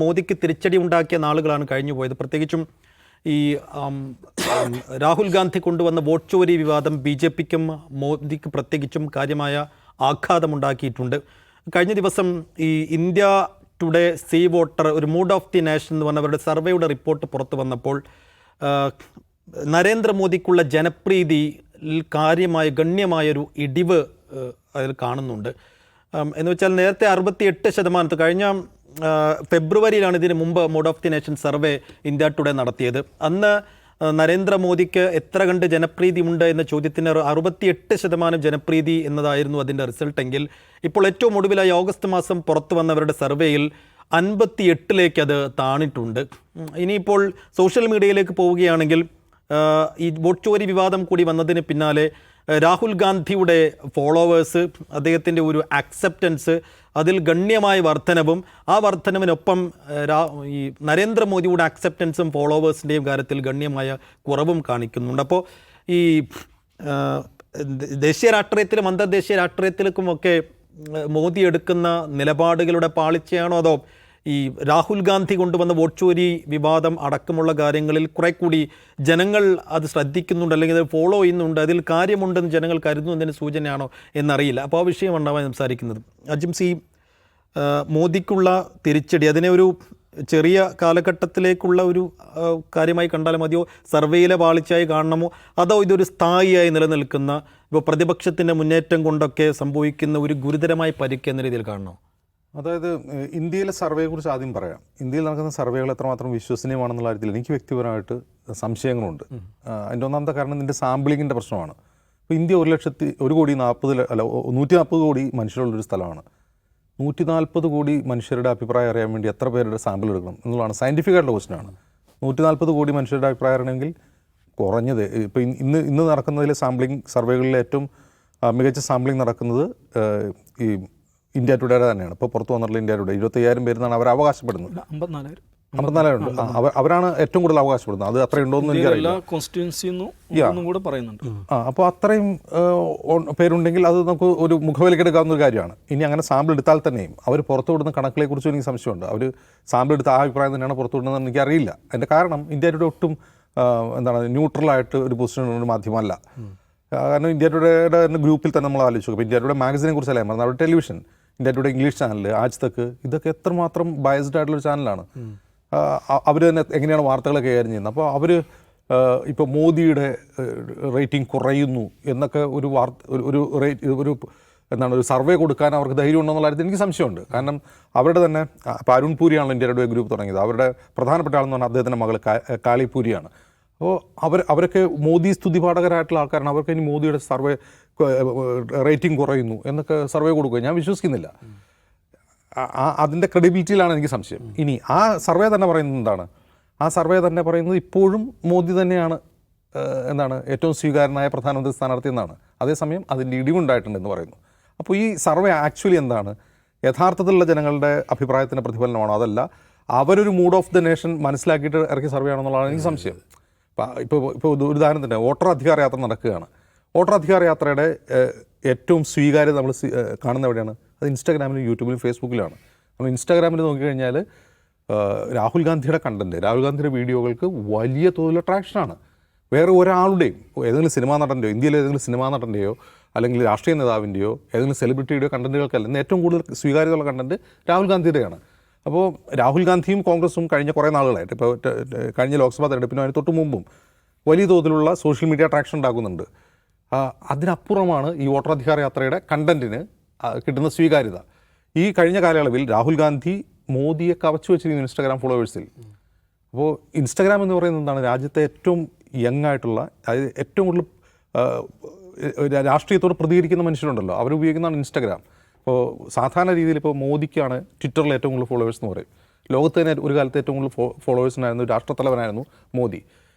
മോദിക്ക് തിരിച്ചടി ഉണ്ടാക്കിയ നാളുകളാണ് കഴിഞ്ഞു പോയത്. പ്രത്യേകിച്ചും ഈ രാഹുൽ ഗാന്ധി കൊണ്ടുവന്ന വോട്ട് ചോരി വിവാദം BJPക്കും മോദിക്ക് പ്രത്യേകിച്ചും കാര്യമായ ആഘാതമുണ്ടാക്കിയിട്ടുണ്ട്. കഴിഞ്ഞ ദിവസം ഈ ഇന്ത്യ ടുഡേ സീ വോട്ടർ ഒരു മൂഡ് ഓഫ് ദി നേഷൻ എന്ന് പറഞ്ഞവരുടെ സർവേയുടെ റിപ്പോർട്ട് പുറത്തു വന്നപ്പോൾ നരേന്ദ്രമോദിക്കുള്ള ജനപ്രീതി ഗണ്യമായൊരു ഇടിവ് അതിൽ കാണുന്നുണ്ട്. എന്ന് വെച്ചാൽ നേരത്തെ 68%, കഴിഞ്ഞ ഫെബ്രുവരിയിലാണ് ഇതിന് മുമ്പ് mood off the nation survey India today നടത്തിയത്. അന്ന് നരേന്ദ്രമോദിക്ക് എത്ര കണ്ട് ജനപ്രീതി ഉണ്ട് എന്ന ചോദ്യത്തിന് 68% ജനപ്രീതി എന്നതായിരുന്നു അതിൻ്റെ റിസൾട്ടെങ്കിൽ ഇപ്പോൾ ഏറ്റവും ഒടുവിലായി ഓഗസ്റ്റ് മാസം പുറത്തു വന്നവരുടെ സർവേയിൽ 58% അത് താണിട്ടുണ്ട്. ഇനിയിപ്പോൾ സോഷ്യൽ മീഡിയയിലേക്ക് പോവുകയാണെങ്കിൽ ഈ വോട്ട് ചോരി വിവാദം കൂടി വന്നതിന് പിന്നാലെ രാഹുൽ ഗാന്ധിയുടെ ഫോളോവേഴ്സ്, അദ്ദേഹത്തിൻ്റെ ഒരു അക്സെപ്റ്റൻസ് അതിൽ ഗണ്യമായ വർധനവും, ആ വർധനവിനൊപ്പം ഈ നരേന്ദ്രമോദിയുടെ അക്സെപ്റ്റൻസും ഫോളോവേഴ്സിൻ്റെയും കാര്യത്തിൽ ഗണ്യമായ കുറവും കാണിക്കുന്നുണ്ട്. അപ്പോൾ ഈ ദേശീയ രാഷ്ട്രീയത്തിലും അന്തർദേശീയ രാഷ്ട്രീയത്തിലേക്കുമൊക്കെ മോദി എടുക്കുന്ന നിലപാടുകളുടെ പാളിച്ചയാണോ, അതോ ഈ രാഹുൽ ഗാന്ധി കൊണ്ടുവന്ന വോട്ട് ചോരി വിവാദം അടക്കമുള്ള കാര്യങ്ങളിൽ കുറെ കൂടി ജനങ്ങൾ അത് ശ്രദ്ധിക്കുന്നുണ്ട്, അല്ലെങ്കിൽ അത് ഫോളോ ചെയ്യുന്നുണ്ട്, അതിൽ കാര്യമുണ്ടെന്ന് ജനങ്ങൾ കരുതുന്നതിന് സൂചനയാണോ എന്നറിയില്ല. അപ്പോൾ ആ വിഷയമുണ്ടാവാൻ സംസാരിക്കുന്നത്. അജിംസി, മോദിക്കുള്ള തിരിച്ചടി അതിനെ ഒരു ചെറിയ കാലഘട്ടത്തിലേക്കുള്ള ഒരു കാര്യമായി കണ്ടാലും മതിയോ, സർവേയിലെ പാളിച്ചായി കാണണമോ, അതോ ഇതൊരു സ്ഥായിയായി നിലനിൽക്കുന്ന ഇപ്പോൾ പ്രതിപക്ഷത്തിൻ്റെ മുന്നേറ്റം കൊണ്ടൊക്കെ സംഭവിക്കുന്ന ഒരു ഗുരുതരമായ പരിക്ക് എന്ന രീതിയിൽ കാണണോ? അതായത് ഇന്ത്യയിലെ സർവേയെക്കുറിച്ച് ആദ്യം പറയാം. ഇന്ത്യയിൽ നടക്കുന്ന സർവേകൾ എത്രമാത്രം വിശ്വസനീയമാണെന്നുള്ള കാര്യത്തിൽ എനിക്ക് വ്യക്തിപരമായിട്ട് സംശയങ്ങളുണ്ട്. അതിൻ്റെ ഒന്നാമത്തെ കാരണം ഇതിൻ്റെ സാമ്പിളിങ്ങിൻ്റെ പ്രശ്നമാണ്. ഇപ്പോൾ ഇന്ത്യ 140 കോടി മനുഷ്യരുള്ളൊരു സ്ഥലമാണ്. 140 കോടി മനുഷ്യരുടെ അഭിപ്രായം അറിയാൻ വേണ്ടി എത്ര പേരുടെ സാമ്പിൾ എടുക്കണം എന്നുള്ളതാണ് സയൻറ്റിഫിക് ആയിട്ടുള്ള ക്വസ്റ്റനാണ്. 140 കോടി മനുഷ്യരുടെ അഭിപ്രായം അറിയണമെങ്കിൽ കുറഞ്ഞത് ഇപ്പോൾ ഇന്ന് നടക്കുന്നതിലെ സർവേകളിലെ ഏറ്റവും മികച്ച സാമ്പിളിംഗ് നടക്കുന്നത് ഈ ഇന്ത്യ ടുഡേയുടെ തന്നെയാണ്. ഇപ്പോൾ പുറത്തു വന്നിട്ടുള്ള ഇന്ത്യ ടുഡേ 25,000 പേരെന്നാണ് അവർ അവകാശപ്പെടുന്നത്. 54,000 ഉണ്ട്. അവരാണ് ഏറ്റവും കൂടുതൽ അവകാശപ്പെടുന്നത്. അത് അത്രയുണ്ടോയെന്ന് എനിക്കറിയില്ല. അപ്പോൾ അത്രയും പേരുണ്ടെങ്കിൽ അത് നമുക്ക് ഒരു മുഖവിലക്കെടുക്കാവുന്ന ഒരു കാര്യമാണ്. ഇനി അങ്ങനെ സാമ്പിൾ എടുത്താൽ തന്നെയും അവർ പുറത്തു വിടുന്ന കണക്കിനെക്കുറിച്ചും എനിക്ക് സംശയമുണ്ട്. അവർ സാമ്പിൾ എടുത്ത ആ അഭിപ്രായം തന്നെയാണ് പുറത്തു വിടുന്നതെന്ന് എനിക്കറിയില്ല. അതിൻ്റെ കാരണം ഇന്ത്യ ടുഡേ ഒട്ടും ന്യൂട്രലായിട്ട് ഒരു പൊസിഷനുള്ള ഒരു മാധ്യമമല്ല. കാരണം ഇന്ത്യ ടുഡേയുടെ ഗ്രൂപ്പിൽ തന്നെ നമ്മൾ ആലോചിച്ചു. ഇപ്പോൾ ഇന്ത്യ ടുഡേ മാഗസിനെ കുറിച്ചല്ല പറഞ്ഞത്, അവരുടെ television, India today English channel, Aaj Tak, ഇതൊക്കെ എത്രമാത്രം ബയസ്ഡ് ആയിട്ടുള്ളൊരു ചാനലാണ്. അവർ തന്നെ എങ്ങനെയാണ് വാർത്തകളെ കൈകാര്യം ചെയ്യുന്നത്. അപ്പോൾ അവർ ഇപ്പോൾ മോദിയുടെ റേറ്റിംഗ് കുറയുന്നു എന്നൊക്കെ ഒരു സർവേ കൊടുക്കാൻ അവർക്ക് ധൈര്യം ഉണ്ടെന്നുള്ള കാര്യത്തിൽ എനിക്ക് സംശയമുണ്ട്. കാരണം അവരുടെ തന്നെ ഇപ്പോൾ അരുൺ പൂരിയാണല്ലോ ഇന്ത്യ ടുഡേ ഗ്രൂപ്പ് തുടങ്ങിയത്. അവരുടെ പ്രധാനപ്പെട്ട ആളെന്ന് പറഞ്ഞാൽ അദ്ദേഹത്തിൻ്റെ മകൾ കാളി പൂരിയാണ്. അപ്പോൾ അവരൊക്കെ മോദി സ്തുതിപാഠകരായിട്ടുള്ള ആൾക്കാരാണ്. അവർക്ക് ഇനി മോദിയുടെ സർവേ റേറ്റിംഗ് കുറയുന്നു എന്നൊക്കെ സർവേ കൊടുക്കുക ഞാൻ വിശ്വസിക്കുന്നില്ല. അതിൻ്റെ ക്രെഡിബിലിറ്റിയിലാണ് എനിക്ക് സംശയം. ഇനി ആ സർവേ തന്നെ പറയുന്നത് എന്താണ്? ആ സർവേ തന്നെ പറയുന്നത് ഇപ്പോഴും മോദി തന്നെയാണ് ഏറ്റവും സ്വീകാര്യനായ പ്രധാനമന്ത്രി സ്ഥാനാർത്ഥി എന്നാണ്. അതേസമയം അതിൻ്റെ ഇടിവുണ്ടായിട്ടുണ്ടെന്ന് പറയുന്നു. അപ്പോൾ ഈ സർവേ ആക്ച്വലി എന്താണ്? യഥാർത്ഥത്തിലുള്ള ജനങ്ങളുടെ അഭിപ്രായത്തിൻ്റെ പ്രതിഫലനമാണോ, അതല്ല അവരൊരു മൂഡ് ഓഫ് ദ നേഷൻ മനസ്സിലാക്കിയിട്ട് ഇറക്കിയ സർവേ ആണെന്നുള്ളതാണ് എനിക്ക് സംശയം. ഇപ്പോൾ ഒരു ഉദാഹരണത്തിന് വോട്ടർ അധികാര യാത്ര നടക്കുകയാണ്. വോട്ടർ അധികാര യാത്രയുടെ ഏറ്റവും സ്വീകാര്യത നമ്മൾ കാണുന്ന എവിടെയാണ്? അത് ഇൻസ്റ്റാഗ്രാമിലും യൂട്യൂബിലും ഫേസ്ബുക്കിലാണ്. നമ്മൾ ഇൻസ്റ്റാഗ്രാമിൽ നോക്കിക്കഴിഞ്ഞാൽ രാഹുൽ ഗാന്ധിയുടെ കണ്ടൻറ്റ്, രാഹുൽ ഗാന്ധിയുടെ വീഡിയോകൾക്ക് വലിയ തോതിലുള്ള ട്രാക്ഷനാണ്. വേറെ ഒരാളുടെയും, ഏതെങ്കിലും സിനിമാ നടൻ്റെയോ, ഇന്ത്യയിലെ ഏതെങ്കിലും സിനിമാ നടൻ്റെയോ അല്ലെങ്കിൽ രാഷ്ട്രീയ നേതാവിൻ്റെയോ ഏതെങ്കിലും സെലിബ്രിറ്റിയുടെയോ കണ്ടൻറ്റുകൾക്കല്ല ഏറ്റവും കൂടുതൽ സ്വീകാര്യതയുള്ള കണ്ടൻറ്റ് രാഹുൽ ഗാന്ധിയുടെയാണ്. അപ്പോൾ രാഹുൽ ഗാന്ധിയും കോൺഗ്രസും കഴിഞ്ഞ കുറേ നാളുകളായിട്ട്, ഇപ്പോൾ കഴിഞ്ഞ ലോക്സഭാ തെരഞ്ഞെടുപ്പിനും അതിന് തൊട്ട് മുമ്പും വലിയ തോതിലുള്ള സോഷ്യൽ മീഡിയ ട്രാക്ഷൻ ഉണ്ടാക്കുന്നുണ്ട്. അതിനപ്പുറമാണ് ഈ വോട്ടർ അധികാര യാത്രയുടെ കണ്ടൻറ്റിന് കിട്ടുന്ന സ്വീകാര്യത. ഈ കഴിഞ്ഞ കാലയളവിൽ രാഹുൽ ഗാന്ധി മോദിയെ കവച്ചു വെച്ചിരിക്കുന്നു ഇൻസ്റ്റാഗ്രാം ഫോളോവേഴ്സിൽ. അപ്പോൾ ഇൻസ്റ്റാഗ്രാം എന്ന് പറയുന്നത് എന്താണ്? രാജ്യത്തെ ഏറ്റവും യങ് ആയിട്ടുള്ള, അതായത് ഏറ്റവും കൂടുതൽ രാഷ്ട്രീയത്തോട് പ്രതികരിക്കുന്ന മനുഷ്യരുണ്ടല്ലോ, അവരുപയോഗിക്കുന്നതാണ് ഇൻസ്റ്റാഗ്രാം. ഇപ്പോൾ സാധാരണ രീതിയിൽ ഇപ്പോൾ മോദിക്കാണ് ട്വിറ്ററിൽ ഏറ്റവും കൂടുതൽ ഫോളോവേഴ്സ് എന്ന് പറയും. ലോകത്ത് തന്നെ ഒരു കാലത്ത് ഏറ്റവും കൂടുതൽ ഫോളോവേഴ്സിനായിരുന്നു രാഷ്ട്രത്തലവനായിരുന്നു മോദി.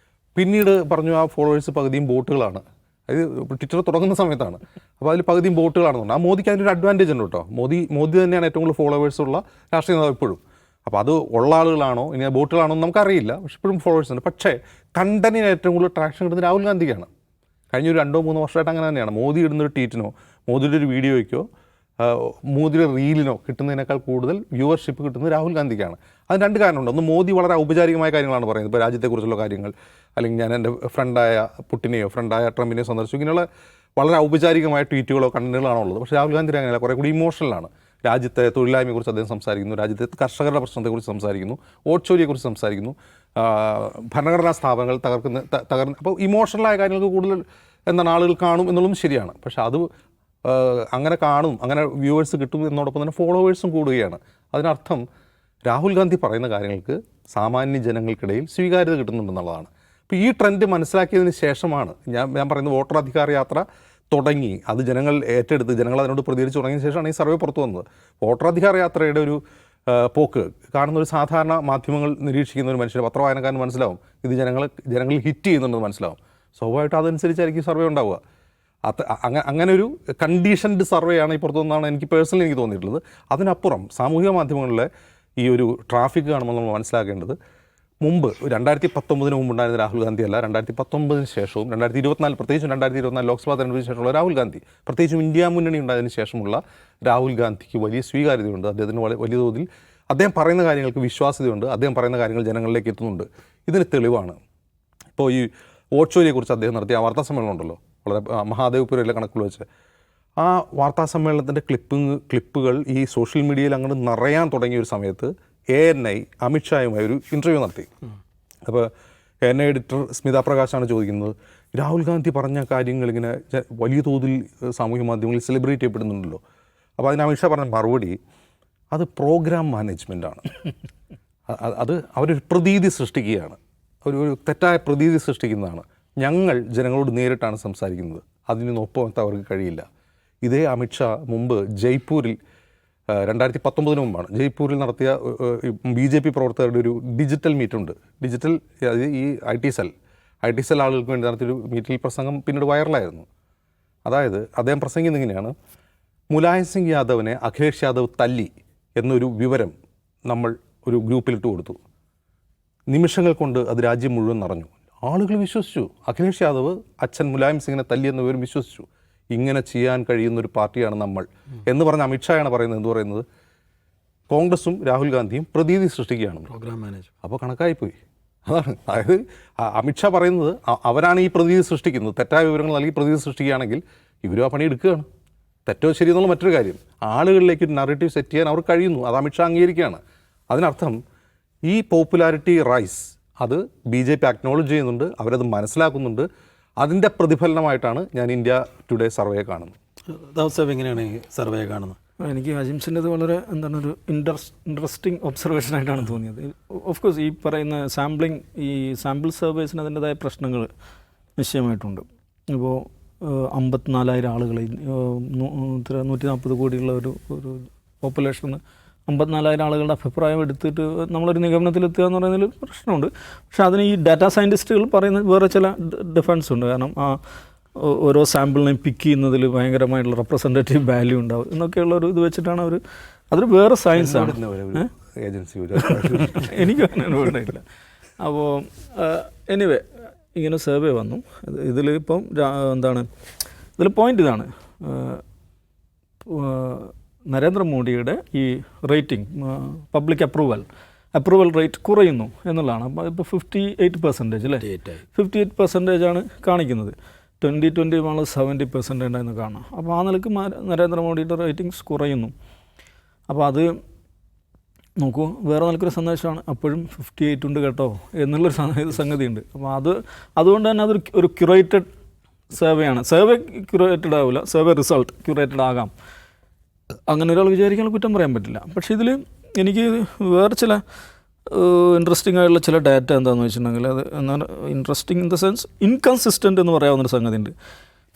പിന്നീട് പറഞ്ഞു ആ ഫോളോവേഴ്സ് പകുതിയും ബോട്ടുകളാണ്. അത് ട്വിറ്റർ തുടങ്ങുന്ന സമയത്താണ്. അപ്പോൾ അതിൽ പകുതിയും ബോട്ടുകളാണെന്ന് പറഞ്ഞു. ആ മോദിക്ക് അതിൻ്റെ ഒരു അഡ്വാൻറ്റേജ് ഉണ്ട് കേട്ടോ. മോദി തന്നെയാണ് ഏറ്റവും കൂടുതൽ ഫോളോവേഴ്സുള്ള രാഷ്ട്രീയ നേതാവ് ഇപ്പോഴും. അപ്പോൾ അത് ഉള്ള ആളുകളാണോ ഇനി ബോട്ടുകളാണോ എന്ന് നമുക്കറിയില്ല. പക്ഷെ ഇപ്പോഴും ഫോളോവേഴ്സ് ഉണ്ട്. പക്ഷേ കണ്ടന്റിന് ഏറ്റവും കൂടുതൽ ട്രാക്ഷൻ കിട്ടുന്നത് രാഹുൽ ഗാന്ധിക്കാണ്. കഴിഞ്ഞൊരു 2-3 വർഷമായിട്ട് അങ്ങനെ തന്നെയാണ്. മോദി ഇടുന്നൊരു ട്വീറ്റിനോ മോദിയുടെ ഒരു വീഡിയോയ്ക്കോ മോദിയുടെ റീലിനോ കിട്ടുന്നതിനേക്കാൾ കൂടുതൽ വ്യൂവർഷിപ്പ് കിട്ടുന്നത് രാഹുൽ ഗാന്ധിക്കാണ്. അതിന് രണ്ട് കാരണമുണ്ട്. ഒന്ന്, മോദി വളരെ ഔപചാരികമായ കാര്യങ്ങളാണ് പറയുന്നത്. ഇപ്പോൾ രാജ്യത്തെക്കുറിച്ചുള്ള കാര്യങ്ങൾ, അല്ലെങ്കിൽ ഞാൻ എൻ്റെ ഫ്രണ്ടായ പുട്ടിനെയോ ഫ്രണ്ടായ ട്രംപിനെയോ സന്ദർശിച്ചു, ഇങ്ങനെയുള്ള വളരെ ഔപചാരികമായ ട്വീറ്റുകളോ കണ്ടന്റുകളാണോ ഉള്ളത്. പക്ഷേ രാഹുൽ ഗാന്ധി അങ്ങനെയല്ല, കുറേ കൂടി ഇമോഷണലാണ്. രാജ്യത്തെ തൊഴിലായ്മയെക്കുറിച്ച് അദ്ദേഹം സംസാരിക്കുന്നു, രാജ്യത്തെ കർഷകരുടെ പ്രശ്നത്തെക്കുറിച്ച് സംസാരിക്കുന്നു, വോട്ട് ചോരിയെക്കുറിച്ച് സംസാരിക്കുന്നു, ഭരണഘടനാ സ്ഥാപനങ്ങൾ തകർന്ന് അപ്പോൾ ഇമോഷണലായ കാര്യങ്ങൾക്ക് കൂടുതൽ എന്താണ് ആളുകൾ കാണും എന്നുള്ളതും ശരിയാണ്. പക്ഷേ അത് അങ്ങനെ കാണും, അങ്ങനെ വ്യൂവേഴ്സ് കിട്ടും എന്നോടൊപ്പം തന്നെ ഫോളോവേഴ്സും കൂടുകയാണ്. അതിനർത്ഥം രാഹുൽ ഗാന്ധി പറയുന്ന കാര്യങ്ങൾക്ക് സാമാന്യ ജനങ്ങൾക്കിടയിൽ സ്വീകാര്യത കിട്ടുന്നുണ്ടെന്നുള്ളതാണ്. അപ്പോൾ ഈ ട്രെൻഡ് മനസ്സിലാക്കിയതിന് ശേഷമാണ് ഞാൻ പറയുന്നത് വോട്ടർ അധികാര യാത്ര തുടങ്ങി, അത് ജനങ്ങൾ ഏറ്റെടുത്ത് ജനങ്ങൾ അതിനോട് പ്രതികരിച്ച് തുടങ്ങിയ ശേഷമാണ് ഈ സർവേ പുറത്തു വന്നത്. വോട്ടർ അധികാര യാത്രയുടെ ഒരു പോക്ക് കാണുന്ന ഒരു സാധാരണ മാധ്യമങ്ങൾ നിരീക്ഷിക്കുന്ന ഒരു മനുഷ്യന്, പത്രവായനക്കാരന് മനസ്സിലാവും ഇത് ജനങ്ങളിൽ ഹിറ്റ് ചെയ്യുന്നുണ്ടെന്ന് മനസ്സിലാവും. സ്വാഭാവികമായിട്ട് അതനുസരിച്ചായിരിക്കും സർവേ ഉണ്ടാവുക. അങ്ങനെ ഒരു കണ്ടീഷൻഡ് സർവേയാണ് ഈ പുറത്തുനിന്നാണ് എനിക്ക് പേഴ്സണലി എനിക്ക് തോന്നിയിട്ടുള്ളത്. അതിനപ്പുറം സാമൂഹിക മാധ്യമങ്ങളിലെ ഈ ഒരു ട്രാഫിക് കാണുമ്പോൾ നമ്മൾ മനസ്സിലാക്കേണ്ടത്, മുമ്പ് 2019 മുമ്പുണ്ടായിരുന്ന രാഹുൽ ഗാന്ധി അല്ല, 2019 ശേഷവും 2024 പ്രത്യേകിച്ചും 2024 ലോക്സഭാ തെരഞ്ഞെടുപ്പിന് ശേഷമുള്ള രാഹുൽ ഗാന്ധി, പ്രത്യേകിച്ചും ഇന്ത്യ മുന്നണി ഉണ്ടായതിനു ശേഷമുള്ള രാഹുൽ ഗാന്ധിക്ക് വലിയ സ്വീകാര്യതയുണ്ട്. അദ്ദേഹത്തിന് വലിയ തോതിൽ അദ്ദേഹം പറയുന്ന കാര്യങ്ങൾക്ക് വിശ്വാസ്യതയുണ്ട്, അദ്ദേഹം പറയുന്ന കാര്യങ്ങൾ ജനങ്ങളിലേക്ക് എത്തുന്നുണ്ട്. ഇതിന് തെളിവാണ് ഇപ്പോൾ ഈ വോട്ട് ചോരിയെക്കുറിച്ച് അദ്ദേഹം നടത്തിയ ആ വാർത്താ സമ്മേളനം ഉണ്ടല്ലോ, വളരെ മഹാദേവ്പുരയിലെ കണക്കുകൾ വെച്ച്. ആ വാർത്താ സമ്മേളനത്തിൻ്റെ ക്ലിപ്പുകൾ ഈ സോഷ്യൽ മീഡിയയിൽ അങ്ങോട്ട് നിറയാൻ തുടങ്ങിയ ഒരു സമയത്ത് ANI അമിത്ഷായുമായി ഒരു ഇൻ്റർവ്യൂ നടത്തി. അപ്പോൾ ANI എഡിറ്റർ സ്മിത പ്രകാശാണ് ചോദിക്കുന്നത്, രാഹുൽ ഗാന്ധി പറഞ്ഞ കാര്യങ്ങൾ ഇങ്ങനെ വലിയ തോതിൽ സാമൂഹ്യ മാധ്യമങ്ങളിൽ സെലിബ്രേറ്റ് ചെയ്യപ്പെടുന്നുണ്ടല്ലോ. അപ്പോൾ അതിന് അമിത്ഷാ പറഞ്ഞ മറുപടി, അത് പ്രോഗ്രാം മാനേജ്മെൻറ്റാണ്, അത് അവരൊരു പ്രതീതി സൃഷ്ടിക്കുകയാണ്, ഒരു തെറ്റായ പ്രതീതി സൃഷ്ടിക്കുന്നതാണ്. ഞങ്ങൾ ജനങ്ങളോട് നേരിട്ടാണ് സംസാരിക്കുന്നത്, അതിനൊപ്പം അവർക്ക് കഴിയില്ല. ഇതേ അമിത്ഷാ മുമ്പ് ജയ്പൂരിൽ 2019 മുമ്പാണ് ജയ്പൂരിൽ നടത്തിയ BJP പ്രവർത്തകരുടെ ഒരു ഡിജിറ്റൽ മീറ്റുണ്ട്. ഈ ഐ ടി സെൽ ആളുകൾക്ക് വേണ്ടി നടത്തിയൊരു മീറ്റിൽ പ്രസംഗം പിന്നീട് വൈറലായിരുന്നു. അതായത് അദ്ദേഹം പ്രസംഗിക്കുന്നത് ഇങ്ങനെയാണ്: മുലായം സിംഗ് യാദവിനെ അഖിലേഷ് യാദവ് തല്ലി എന്നൊരു വിവരം നമ്മൾ ഒരു ഗ്രൂപ്പിലിട്ട് കൊടുത്തു. നിമിഷങ്ങൾ കൊണ്ട് അത് രാജ്യം മുഴുവൻ നിറഞ്ഞു. ആളുകൾ വിശ്വസിച്ചു, അഖിലേഷ് യാദവ് അച്ഛൻ മുലായം സിംഗിനെ തല്ലി എന്ന വിവരം വിശ്വസിച്ചു. ഇങ്ങനെ ചെയ്യാൻ കഴിയുന്നൊരു പാർട്ടിയാണ് നമ്മൾ എന്ന് പറഞ്ഞ അമിത്ഷായാണ് പറയുന്നത്. എന്ത് പറയുന്നത്? കോൺഗ്രസും രാഹുൽ ഗാന്ധിയും പ്രതീതി സൃഷ്ടിക്കുകയാണ്, പ്രോഗ്രാം മാനേജ്മെൻറ്റ്. അപ്പോൾ കണക്കായിപ്പോയി. അതാണ്, അതായത് അമിത്ഷാ പറയുന്നത് അവരാണ് ഈ പ്രതീതി സൃഷ്ടിക്കുന്നത്. തെറ്റായ വിവരങ്ങൾ നൽകി പ്രതീതി സൃഷ്ടിക്കുകയാണെങ്കിൽ ഇവരും ആ പണി എടുക്കുകയാണ്. തെറ്റോ ശരിയെന്നുള്ള മറ്റൊരു കാര്യം, ആളുകളിലേക്ക് ഒരു നറേറ്റീവ് സെറ്റ് ചെയ്യാൻ അവർ കഴിയുന്നു. അത് അമിത്ഷാ അംഗീകരിക്കുകയാണ്. അതിനർത്ഥം ഈ പോപ്പുലാരിറ്റി റൈസ് അത് BJP അക്നോളജ് ചെയ്യുന്നുണ്ട്, അവരത് മനസ്സിലാക്കുന്നുണ്ട്. അതിൻ്റെ പ്രതിഫലനമായിട്ടാണ് ഞാൻ ഇന്ത്യ ടുഡേ സർവേ കാണുന്നത്. ദാവ്സാബ് എങ്ങനെയാണ് ഈ സർവേ കാണുന്നത്? എനിക്ക് അജിംസിൻ്റെത് വളരെ ഒരു ഇൻട്രസ്റ്റിംഗ് ഒബ്സർവേഷനായിട്ടാണ് തോന്നിയത്. ഓഫ് കോഴ്സ് ഈ പറയുന്ന ഈ സാമ്പിൾ സർവേസിന് അതിൻ്റെതായ പ്രശ്നങ്ങൾ നിശ്ചയമായിട്ടുണ്ട്. ഇപ്പോൾ 54,000 ആളുകളെ 140 കോടിയുള്ള ഒരു പോപ്പുലേഷന് 54,000 ആളുകളുടെ അഭിപ്രായം എടുത്തിട്ട് നമ്മളൊരു നിഗമനത്തിലെത്തുക എന്ന് പറയുന്നതിൽ പ്രശ്നമുണ്ട്. പക്ഷേ അതിന് ഈ ഡാറ്റാ സയൻറ്റിസ്റ്റുകൾ പറയുന്ന വേറെ ചില ഡിഫറൻസ് ഉണ്ട്. കാരണം ഓരോ സാമ്പിളിനെയും പിക്ക് ചെയ്യുന്നതിൽ ഭയങ്കരമായിട്ടുള്ള റെപ്രസെൻറ്റേറ്റീവ് വാല്യൂ ഉണ്ടാവും എന്നൊക്കെയുള്ള ഒരു ഇത് വെച്ചിട്ടാണ് അതൊരു വേറെ സയൻസാണ്. എനിക്ക് അങ്ങനെ അനുഭവമില്ല. അപ്പോൾ എനിവേ ഇങ്ങനെ സർവേ വന്നു. ഇതിൽ ഇപ്പം ഇതിൽ പോയിൻ്റ് ഇതാണ്: നരേന്ദ്രമോദിയുടെ ഈ റേറ്റിംഗ് പബ്ലിക് അപ്രൂവൽ റേറ്റ് കുറയുന്നു എന്നുള്ളതാണ്. അപ്പോൾ ഇപ്പോൾ 58% അല്ലേ, 58% കാണിക്കുന്നത്. 2020 70% ഉണ്ടായിരുന്നു കാണാം. അപ്പോൾ ആ നിലക്ക് നരേന്ദ്രമോദിയുടെ റേറ്റിംഗ്സ് കുറയുന്നു. അപ്പോൾ അത് നോക്കൂ, വേറെ നിലക്കൊരു സന്ദേശമാണ്, അപ്പോഴും 58 ഉണ്ട് കേട്ടോ എന്നുള്ളൊരു സംഗതിയുണ്ട്. അപ്പോൾ അതുകൊണ്ട് തന്നെ അതൊരു ക്യൂറേറ്റഡ് സർവേയാണ്. സർവേ ക്യൂറേറ്റഡ് ആവില്ല, സർവേ റിസൾട്ട് ക്യൂറേറ്റഡ് ആകാം. അങ്ങനെ ഒരാൾ വിചാരിക്കാൻ കുറ്റം പറയാൻ പറ്റില്ല. പക്ഷേ ഇതിൽ എനിക്ക് വേറെ ചില ഇൻട്രസ്റ്റിംഗ് ആയിട്ടുള്ള ചില ഡാറ്റ എന്താണെന്ന് വെച്ചിട്ടുണ്ടെങ്കിൽ, അത് എന്നാൽ interesting in the sense inconsistent എന്ന് പറയാവുന്നൊരു സംഗതി ഉണ്ട്.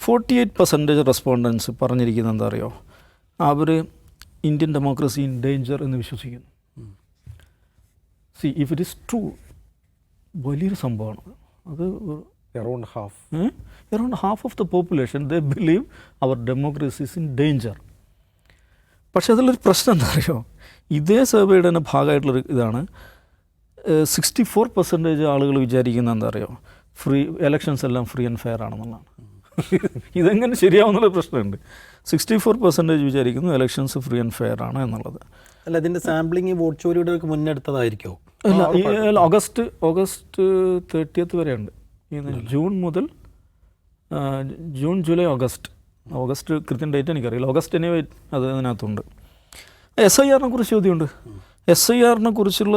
48% റെസ്പോണ്ടൻസ് പറഞ്ഞിരിക്കുന്നത് എന്താ അറിയോ, അവർ ഇന്ത്യൻ ഡെമോക്രസി ഇൻ ഡേഞ്ചർ എന്ന് വിശ്വസിക്കുന്നു. ഇഫ് ഇറ്റ് ഈസ് ട്രൂ, വലിയൊരു സംഭവമാണ് അത്. Around half of the population they believe അവർ ഡെമോക്രസി ഇസ് ഇൻ ഡേഞ്ചർ. പക്ഷേ അതിലൊരു പ്രശ്നം എന്താ അറിയോ, ഇതേ സർവേയുടെ തന്നെ ഭാഗമായിട്ടുള്ളൊരു ഇതാണ്. 64% ആളുകൾ വിചാരിക്കുന്ന എന്താ അറിയോ, എലക്ഷൻസ് എല്ലാം ഫ്രീ ആൻഡ് ഫെയർ ആണെന്നുള്ളതാണ്. ഇതെങ്ങനെ ശരിയാവുന്നുള്ള പ്രശ്നമുണ്ട്. 64% വിചാരിക്കുന്നു എലക്ഷൻസ് ഫ്രീ ആൻഡ് ഫെയർ ആണ് എന്നുള്ളത്. അല്ല, ഇതിൻ്റെ സാമ്പിളിങ് വോട്ട് ചോരിയുടെ ഒക്കെ മുന്നെടുത്തതായിരിക്കുമോ? അല്ല, ഈ ഓഗസ്റ്റ് 30 വരെയുണ്ട്. ജൂൺ മുതൽ ജൂൺ, ജൂലൈ, ഓഗസ്റ്റ് കൃത്യം ഡേറ്റ് എനിക്കറിയില്ല. ഓഗസ്റ്റ് എനിവേ അത് അതിനകത്തുണ്ട്. SIR-നെ കുറിച്ച് ചോദ്യമുണ്ട്. SIR-നെ കുറിച്ചുള്ള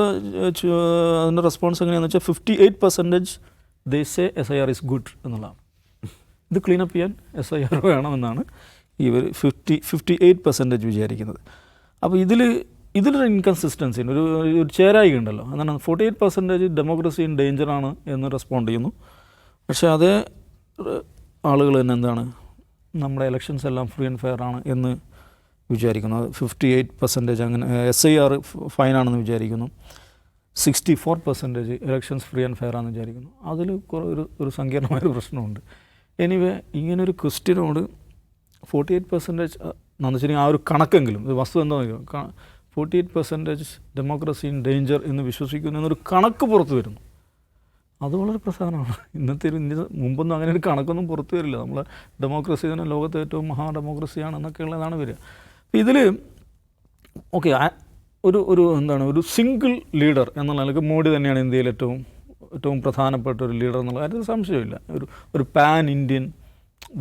അതിൻ്റെ റെസ്പോൺസ് എങ്ങനെയാണെന്ന് വെച്ചാൽ 58% they say SIR is good എന്നുള്ളതാണ്. ഇത് ക്ലീനപ്പ് ചെയ്യാൻ SIR വേണമെന്നാണ് ഇവർ 58% വിചാരിക്കുന്നത്. അപ്പോൾ ഇതിലൊരു ഇൻകൺസിസ്റ്റൻസി ഉണ്ട്, ഒരു ചേരായി ഉണ്ടല്ലോ. അതാണ് 48% ഡെമോക്രസി ഇൻ ഡേഞ്ചറാണ് എന്ന് റെസ്പോണ്ട് ചെയ്യുന്നു. പക്ഷേ അതേ ആളുകൾ തന്നെ എന്താണ്, നമ്മുടെ എലക്ഷൻസ് എല്ലാം ഫ്രീ ആൻഡ് ഫെയർ ആണ് എന്ന് വിചാരിക്കുന്നു. 58% അങ്ങനെ SIR ഫൈനാണെന്ന് വിചാരിക്കുന്നു. 64% എലക്ഷൻസ് ഫ്രീ ആൻഡ് ഫെയർ ആണെന്ന് വിചാരിക്കുന്നു. അതിൽ ഒരു സങ്കീർണമായൊരു പ്രശ്നമുണ്ട്. എനിവേ ഇങ്ങനൊരു ക്വസ്റ്റ്യനോട് 48% എന്ന് വെച്ചിട്ടുണ്ടെങ്കിൽ ആ ഒരു കണക്കെങ്കിലും, ഇത് വസ്തു എന്താണെന്ന് 48% ഡെമോക്രസി ഇൻ ഡേഞ്ചർ എന്ന് വിശ്വസിക്കുന്നു എന്നൊരു കണക്ക് പുറത്തു വരുന്നു. അത് വളരെ പ്രധാനമാണ്. ഇന്ത്യ മുമ്പൊന്നും അങ്ങനെ ഒരു കണക്കൊന്നും പുറത്തു വരില്ല. നമ്മൾ ഡെമോക്രസി തന്നെ ലോകത്തെ ഏറ്റവും മഹാ ഡെമോക്രസിയാണെന്നൊക്കെ ഉള്ളതാണ് വരിക. അപ്പോൾ ഇതിൽ ഓക്കെ, ഒരു എന്താണ്, ഒരു സിംഗിൾ ലീഡർ എന്നുള്ള നിലയ്ക്ക് മോഡി തന്നെയാണ് ഇന്ത്യയിൽ ഏറ്റവും പ്രധാനപ്പെട്ട ഒരു ലീഡർ എന്നുള്ള കാര്യത്തിൽ സംശയമില്ല. ഒരു പാൻ ഇന്ത്യൻ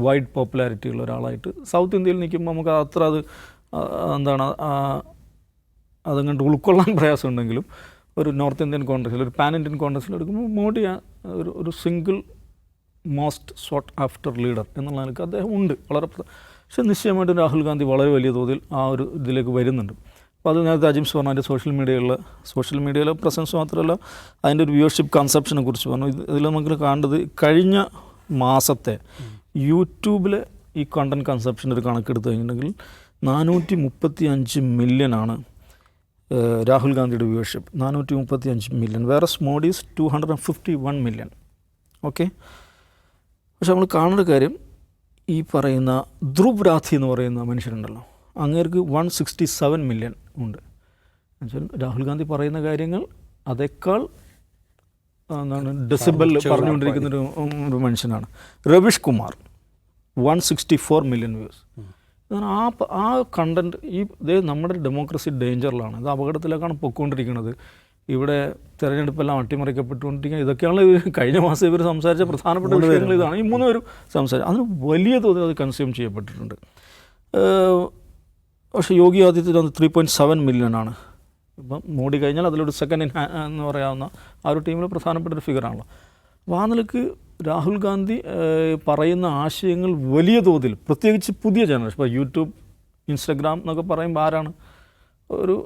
വൈഡ് പോപ്പുലാരിറ്റി ഉള്ള ഒരാളായിട്ട് സൗത്ത് ഇന്ത്യയിൽ നിൽക്കുമ്പോൾ നമുക്ക് അത്ര എന്താണ് അതങ്ങോട്ട് ഉൾക്കൊള്ളാൻ പ്രയാസമുണ്ടെങ്കിലും ഒരു നോർത്ത് ഇന്ത്യൻ കോൺഗ്രസ്സിൽ, ഒരു പാൻ ഇന്ത്യൻ കോൺഗ്രസ്സിൽ എടുക്കുമ്പോൾ മോഡി ഒരു single most sought after leader എന്നുള്ള നിലയ്ക്ക് അദ്ദേഹം ഉണ്ട് വളരെ. പക്ഷേ നിശ്ചയമായിട്ടും രാഹുൽ ഗാന്ധി വളരെ വലിയ തോതിൽ ആ ഒരു ഇതിലേക്ക് വരുന്നുണ്ട്. അപ്പോൾ അത് നേരത്തെ അജിംസ് പറഞ്ഞു, അതിൻ്റെ സോഷ്യൽ മീഡിയയിലെ പ്രസൻസ് മാത്രമല്ല അതിൻ്റെ ഒരു വ്യൂവർഷിപ്പ് കൺസെപ്ഷനെ കുറിച്ച് പറഞ്ഞു. ഇതിൽ നമുക്ക് കാണേണ്ടത് കഴിഞ്ഞ മാസത്തെ യൂട്യൂബിലെ ഈ കണ്ടൻറ് കൺസെപ്ഷൻ്റെ ഒരു കണക്കെടുത്ത് കഴിഞ്ഞിട്ടുണ്ടെങ്കിൽ 435 മില്യനാണ് രാഹുൽ ഗാന്ധിയുടെ വ്യൂവർഷിപ്പ്. 435 മില്യൺ. വേറെ മോഡീസ് 251 മില്യൺ. ഓക്കെ, പക്ഷെ നമ്മൾ കാണേണ്ട കാര്യം, ഈ പറയുന്ന ധ്രുവ് രാഥി എന്ന് പറയുന്ന മനുഷ്യരുണ്ടല്ലോ, അങ്ങേർക്ക് 167 മില്യൺ ഉണ്ട്. എന്നുവെച്ചാൽ രാഹുൽ ഗാന്ധി പറയുന്ന കാര്യങ്ങൾ അതേക്കാൾ എന്താണ് ഡെസിബൽ പറഞ്ഞുകൊണ്ടിരിക്കുന്ന ഒരു മനുഷ്യനാണ്. Ravish Kumar 164 million views. ആ കണ്ടൻറ്റ് നമ്മുടെ ഡെമോക്രസി ഡേഞ്ചറിലാണ്, ഇത് അപകടത്തിലേക്കാണ് പൊയ്ക്കൊണ്ടിരിക്കുന്നത്. ഇവിടെ തിരഞ്ഞെടുപ്പെല്ലാം അട്ടിമറിക്കപ്പെട്ടുകൊണ്ടിരിക്കുക. ഇതൊക്കെയാണ് കഴിഞ്ഞ മാസം ഇവർ സംസാരിച്ച പ്രധാനപ്പെട്ട വിഷയങ്ങൾ. ഇതാണ് ഈ 3 പേരും സംസാരിച്ചത്. അതിന് വലിയ തോതിൽ അത് കൺസ്യൂം ചെയ്യപ്പെട്ടിട്ടുണ്ട്. പക്ഷേ യോഗി ആദിത്യനാഥ് 3.7 മില്യണാണ്. ഇപ്പം മോഡി കഴിഞ്ഞാൽ അതിലൊരു സെക്കൻഡ് എന്ന് പറയാവുന്ന ആ ഒരു ടീമിൽ പ്രധാനപ്പെട്ട ഒരു ഫിഗറാണല്ലോ. അപ്പോൾ ആ നിലയ്ക്ക് രാഹുൽ ഗാന്ധി പറയുന്ന ആശയങ്ങൾ വലിയ തോതിൽ, പ്രത്യേകിച്ച് പുതിയ ജനറേഷൻ, ഇപ്പോൾ യൂട്യൂബ്, ഇൻസ്റ്റഗ്രാം എന്നൊക്കെ പറയുമ്പോൾ ആരാണ്, ഒരു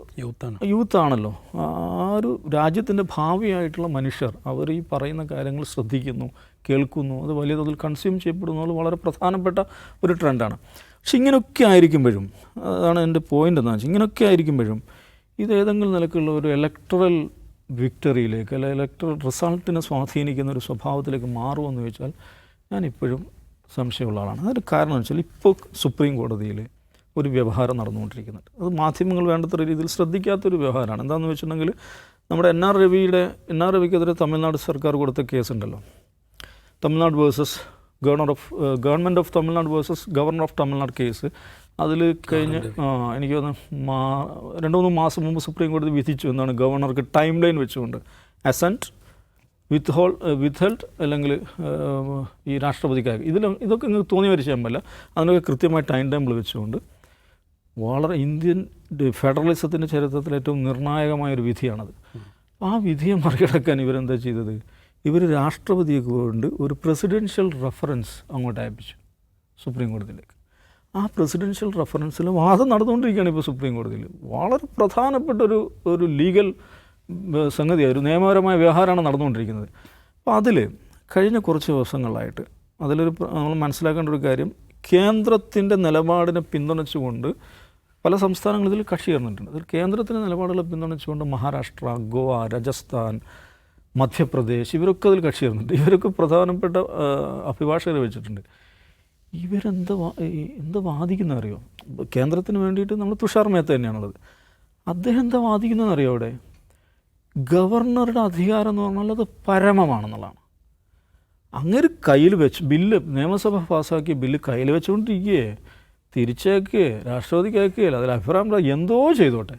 യൂത്താണല്ലോ. ആ ഒരു രാജ്യത്തിൻ്റെ ഭാവിയായിട്ടുള്ള മനുഷ്യർ അവർ ഈ പറയുന്ന കാര്യങ്ങൾ ശ്രദ്ധിക്കുന്നു, കേൾക്കുന്നു, അത് വലിയ തോതിൽ കൺസ്യൂം ചെയ്യപ്പെടുന്നത് വളരെ പ്രധാനപ്പെട്ട ഒരു ട്രെൻഡാണ്. പക്ഷെ ഇങ്ങനെയൊക്കെ ആയിരിക്കുമ്പോഴും, അതാണ് എൻ്റെ പോയിൻ്റ് എന്താണെന്ന് വെച്ചാൽ, ഇങ്ങനെയൊക്കെ ആയിരിക്കുമ്പോഴും ഇത് ഏതെങ്കിലും നിലക്കുള്ള ഒരു ഇലക്ടറൽ വിക്ടറിയിലേക്ക്, അല്ലെങ്കിൽ ഇലക്ടറൽ റിസൾട്ടിനെ സ്വാധീനിക്കുന്ന ഒരു സ്വഭാവത്തിലേക്ക് മാറുമെന്ന് ചോദിച്ചാൽ ഞാനിപ്പോഴും സംശയമുള്ള ആളാണ്. അതിൻ്റെ കാരണം എന്ന് വെച്ചാൽ ഇപ്പോൾ സുപ്രീം കോടതിയിൽ ഒരു വ്യവഹാരം നടന്നുകൊണ്ടിരിക്കുന്നുണ്ട്. അത് മാധ്യമങ്ങൾ വേണ്ടത്ര രീതിയിൽ ശ്രദ്ധിക്കാത്തൊരു വ്യവഹാരമാണ്. എന്താണെന്ന് വെച്ചിട്ടുണ്ടെങ്കിൽ നമ്മുടെ NR രവിക്കെതിരെ തമിഴ്നാട് സർക്കാർ കൊടുത്ത കേസുണ്ടല്ലോ, Tamil Nadu versus government of Tamil Nadu versus governor of Tamil Nadu case. അതിൽ കഴിഞ്ഞ് എനിക്ക് തോന്നുന്നു 2-3 മാസം മുമ്പ് സുപ്രീം കോടതി വിധിച്ചു എന്നാണ്, ഗവർണർക്ക് ടൈം ലൈൻ വെച്ചുകൊണ്ട് അസെൻറ്റ്, വിത്ത്ഹെൽഡ് അല്ലെങ്കിൽ ഈ രാഷ്ട്രപതിക്കാർക്ക് ഇതൊക്കെ നിങ്ങൾക്ക് തോന്നി വരച്ചാൽ പറ്റില്ല. അതിനൊക്കെ കൃത്യമായി ടൈം ടേബിൾ വെച്ചുകൊണ്ട് വളരെ ഇന്ത്യൻ ഫെഡറലിസത്തിൻ്റെ ചരിത്രത്തിൽ ഏറ്റവും നിർണായകമായൊരു വിധിയാണത്. ആ വിധിയെ മറികടക്കാൻ ഇവരെന്താ ചെയ്തത്, ഇവർ രാഷ്ട്രപതിയെ കൊണ്ട് ഒരു പ്രസിഡൻഷ്യൽ റെഫറൻസ് അങ്ങോട്ട് അയപ്പിച്ചു സുപ്രീം കോടതിയിലേക്ക്. ആ പ്രസിഡൻഷ്യൽ റെഫറൻസിൽ വാദം നടന്നുകൊണ്ടിരിക്കുകയാണ് ഇപ്പോൾ സുപ്രീം കോടതിയിൽ. വളരെ പ്രധാനപ്പെട്ട ഒരു ലീഗൽ സംഗതിയാണ്, ഒരു നിയമപരമായ വ്യവഹാരമാണ് നടന്നുകൊണ്ടിരിക്കുന്നത്. അപ്പോൾ അതിൽ കഴിഞ്ഞ കുറച്ച് ദിവസങ്ങളായിട്ട് നമ്മൾ മനസ്സിലാക്കേണ്ട ഒരു കാര്യം, കേന്ദ്രത്തിൻ്റെ നിലപാടിനെ പിന്തുണച്ചുകൊണ്ട് പല സംസ്ഥാനങ്ങൾ ഇതിൽ കക്ഷി ചേർന്നിട്ടുണ്ട്. അതിൽ കേന്ദ്രത്തിൻ്റെ നിലപാടുകളെ പിന്തുണച്ചുകൊണ്ട് മഹാരാഷ്ട്ര, ഗോവ, രാജസ്ഥാൻ, മധ്യപ്രദേശ് ഇവരൊക്കെ അതിൽ കക്ഷി ചേർന്നിട്ടുണ്ട്. ഇവരൊക്കെ പ്രധാനപ്പെട്ട അഭിഭാഷകരെ വെച്ചിട്ടുണ്ട്. എന്താ വാദിക്കുന്നത് അറിയോ? കേന്ദ്രത്തിന് വേണ്ടിയിട്ട് നമ്മൾ തുഷാർ മേത്ത തന്നെയാണുള്ളത്. അദ്ദേഹം എന്താ വാദിക്കുന്നതെന്ന് അറിയോ? അവിടെ ഗവർണറുടെ അധികാരം എന്ന് പറഞ്ഞാൽ അത് പരമമാണെന്നുള്ളതാണ്. അങ്ങനെ കയ്യിൽ വെച്ച് ബില്ല് നിയമസഭ പാസ്സാക്കിയ ബില്ല് കയ്യിൽ വെച്ചുകൊണ്ടിരിക്കുകയെ തിരിച്ചേക്കുകയെ രാഷ്ട്രപതിക്ക് അയക്കുകയില്ല, അതിൽ അഭിപ്രായം എന്തോ ചെയ്തോട്ടെ,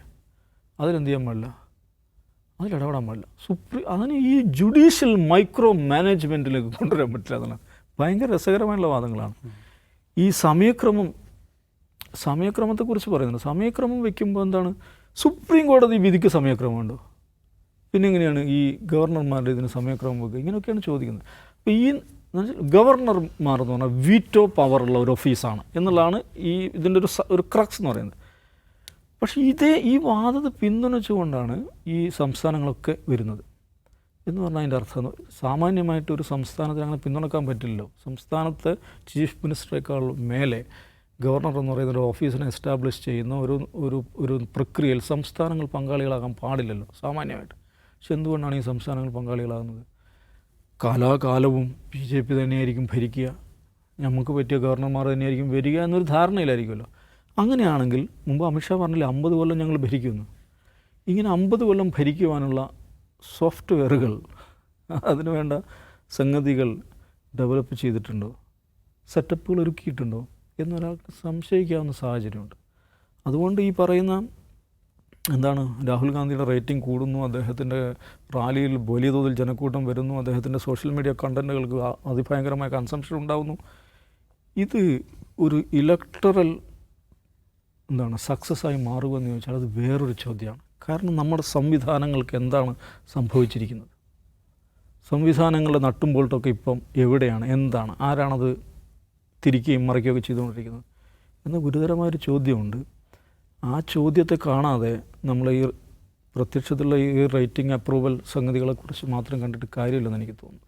അതിലെന്ത് ചെയ്യാൻ പാടില്ല, അതിലിടപെടാൻ പാടില്ല. അതിന് ഈ ജുഡീഷ്യൽ മൈക്രോ മാനേജ്മെൻറ്റിലേക്ക് കൊണ്ടുവരാൻ പറ്റില്ല. അതാണ് ഭയങ്കര രസകരമായിട്ടുള്ള വാദങ്ങളാണ്. ഈ സമയക്രമത്തെക്കുറിച്ച് പറയുന്നുണ്ട്. സമയക്രമം വയ്ക്കുമ്പോൾ എന്താണ്, സുപ്രീം കോടതി വിധിക്ക് സമയക്രമമുണ്ടോ? പിന്നെ എങ്ങനെയാണ് ഈ ഗവർണർമാരുടെ ഇതിന് സമയക്രമം വെക്കുക? ഇങ്ങനെയൊക്കെയാണ് ചോദിക്കുന്നത്. അപ്പോൾ ഈ ഗവർണർമാർ എന്ന് പറഞ്ഞാൽ വീറ്റോ പവറുള്ള ഒരു ഓഫീസാണ് എന്നുള്ളതാണ് ഇതിൻ്റെ ഒരു ക്രക്സ് എന്ന് പറയുന്നത്. പക്ഷേ ഈ വാദത്തെ പിന്തുണച്ചുകൊണ്ടാണ് ഈ സംസ്ഥാനങ്ങളൊക്കെ വരുന്നത് എന്ന് പറഞ്ഞാൽ അതിൻ്റെ അർത്ഥം സാമാന്യമായിട്ട് ഒരു സംസ്ഥാനത്തിന് അങ്ങനെ പിന്തുണക്കാൻ പറ്റില്ലല്ലോ. സംസ്ഥാനത്തെ ചീഫ് മിനിസ്റ്ററേക്കാൾ മേലെ ഗവർണർ എന്ന് പറയുന്ന ഒരു ഓഫീസിനെ എസ്റ്റാബ്ലിഷ് ചെയ്യുന്ന ഒരു പ്രക്രിയയിൽ സംസ്ഥാനങ്ങൾ പങ്കാളികളാകാൻ പാടില്ലല്ലോ സാമാന്യമായിട്ട്. പക്ഷെ എന്തുകൊണ്ടാണ് ഈ സംസ്ഥാനങ്ങൾ പങ്കാളികളാകുന്നത്? കാലാകാലവും BJP തന്നെയായിരിക്കും ഭരിക്കുക, നമുക്ക് പറ്റിയ ഗവർണർമാർ തന്നെയായിരിക്കും വരിക എന്നൊരു ധാരണയിലായിരിക്കുമല്ലോ. അങ്ങനെയാണെങ്കിൽ മുമ്പ് അമിത്ഷാ പറഞ്ഞില്ലേ 50 കൊല്ലം ഞങ്ങൾ ഭരിക്കുന്നു. ഇങ്ങനെ 50 കൊല്ലം ഭരിക്കുവാനുള്ള സോഫ്റ്റ്വെയറുകൾ, അതിനു വേണ്ട സംഗതികൾ ഡെവലപ്പ് ചെയ്തിട്ടുണ്ടോ, സെറ്റപ്പുകൾ ഒരുക്കിയിട്ടുണ്ടോ എന്നൊരാൾക്ക് സംശയിക്കാവുന്ന സാഹചര്യമുണ്ട്. അതുകൊണ്ട് ഈ പറയുന്ന രാഹുൽ ഗാന്ധിയുടെ റേറ്റിംഗ് കൂടുന്നു, അദ്ദേഹത്തിൻ്റെ റാലിയിൽ വലിയ തോതിൽ ജനക്കൂട്ടം വരുന്നു, അദ്ദേഹത്തിൻ്റെ സോഷ്യൽ മീഡിയ കണ്ടൻറ്റുകൾക്ക് അതിഭയങ്കരമായ കൺസംഷൻ ഉണ്ടാകുന്നു. ഇത് ഒരു ഇലക്ടറൽ സക്സസ്സായി മാറുമെന്ന് ചോദിച്ചാൽ അത് വേറൊരു ചോദ്യമാണ്. കാരണം നമ്മുടെ സംവിധാനങ്ങൾക്ക് എന്താണ് സംഭവിച്ചിരിക്കുന്നത്? സംവിധാനങ്ങളുടെ നട്ടും ബോൾട്ടൊക്കെ ഇപ്പം എവിടെയാണ്, എന്താണ്, ആരാണത് തിരിക്കുകയും മറിക്കുകയൊക്കെ ചെയ്തുകൊണ്ടിരിക്കുന്നത് എന്ന ഗുരുതരമായൊരു ചോദ്യമുണ്ട്. ആ ചോദ്യത്തെ കാണാതെ നമ്മൾ ഈ പ്രത്യക്ഷത്തിലുള്ള ഈ റേറ്റിംഗ് അപ്രൂവൽ സംഗതികളെക്കുറിച്ച് മാത്രം കണ്ടിട്ട് കാര്യമില്ലെന്ന് എനിക്ക് തോന്നുന്നു.